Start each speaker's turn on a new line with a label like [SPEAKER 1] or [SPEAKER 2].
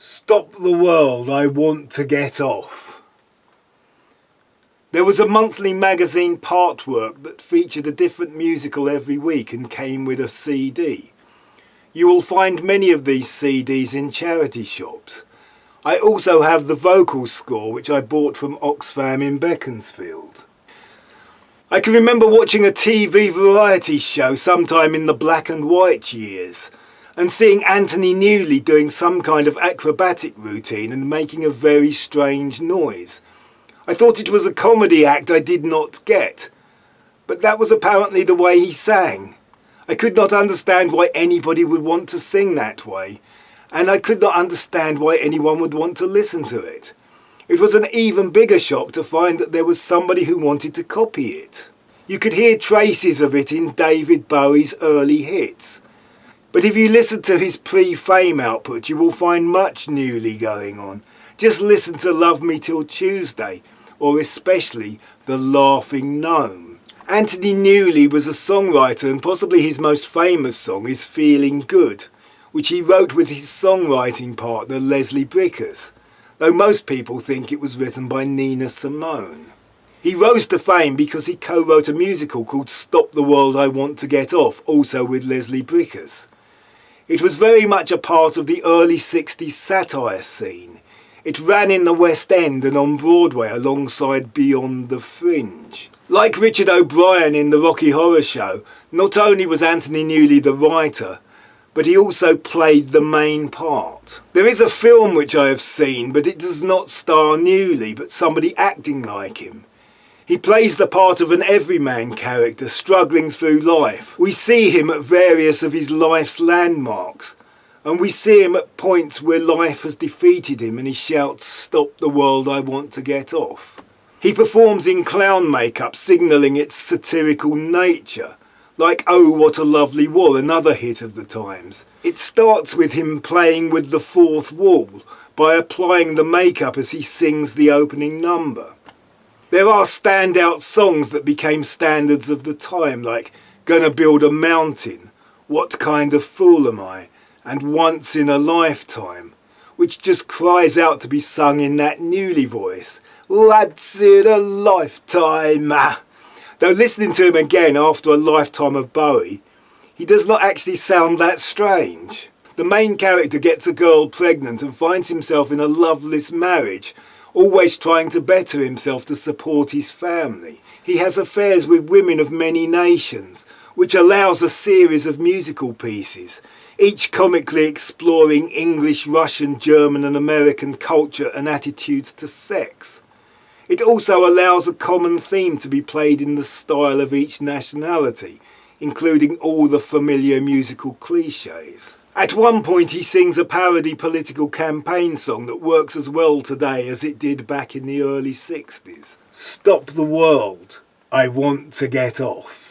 [SPEAKER 1] Stop the world, I want to get off. There was a monthly magazine partwork that featured a different musical every week and came with a CD. You will find many of these CDs in charity shops. I also have the vocal score, which I bought from Oxfam in Beaconsfield. I can remember watching a TV variety show sometime in the black and white years and seeing Anthony Newley doing some kind of acrobatic routine and making a very strange noise. I thought it was a comedy act I did not get, but that was apparently the way he sang. I could not understand why anybody would want to sing that way, and I could not understand why anyone would want to listen to it. It was an even bigger shock to find that there was somebody who wanted to copy it. You could hear traces of it in David Bowie's early hits. But if you listen to his pre-fame output, you will find much Newley going on. Just listen to Love Me Till Tuesday, or especially the Laughing Gnome. Anthony Newley was a songwriter, and possibly his most famous song is Feeling Good, which he wrote with his songwriting partner Leslie Bricusse, though most people think it was written by Nina Simone. He rose to fame because he co-wrote a musical called Stop the World I Want to Get Off, also with Leslie Bricusse. It was very much a part of the early 60s satire scene. It ran in the West End and on Broadway alongside Beyond the Fringe. Like Richard O'Brien in the Rocky Horror Show, not only was Anthony Newley the writer, but he also played the main part. There is a film which I have seen, but it does not star Newley, but somebody acting like him. He plays the part of an everyman character struggling through life. We see him at various of his life's landmarks, and we see him at points where life has defeated him and he shouts, "Stop the world, I want to get off." He performs in clown makeup, signalling its satirical nature, like Oh What a Lovely War, another hit of the times. It starts with him playing with the fourth wall by applying the makeup as he sings the opening number. There are standout songs that became standards of the time, like Gonna Build a Mountain, What Kind of Fool Am I, and Once in a Lifetime, which just cries out to be sung in that Newley voice. Once in a lifetime. Though listening to him again after a lifetime of Bowie, he does not actually sound that strange. The main character gets a girl pregnant and finds himself in a loveless marriage, always trying to better himself to support his family. He has affairs with women of many nations, which allows a series of musical pieces, each comically exploring English, Russian, German and American culture and attitudes to sex. It also allows a common theme to be played in the style of each nationality, including all the familiar musical cliches. At one point he sings a parody political campaign song that works as well today as it did back in the early 60s. Stop the world, I want to get off.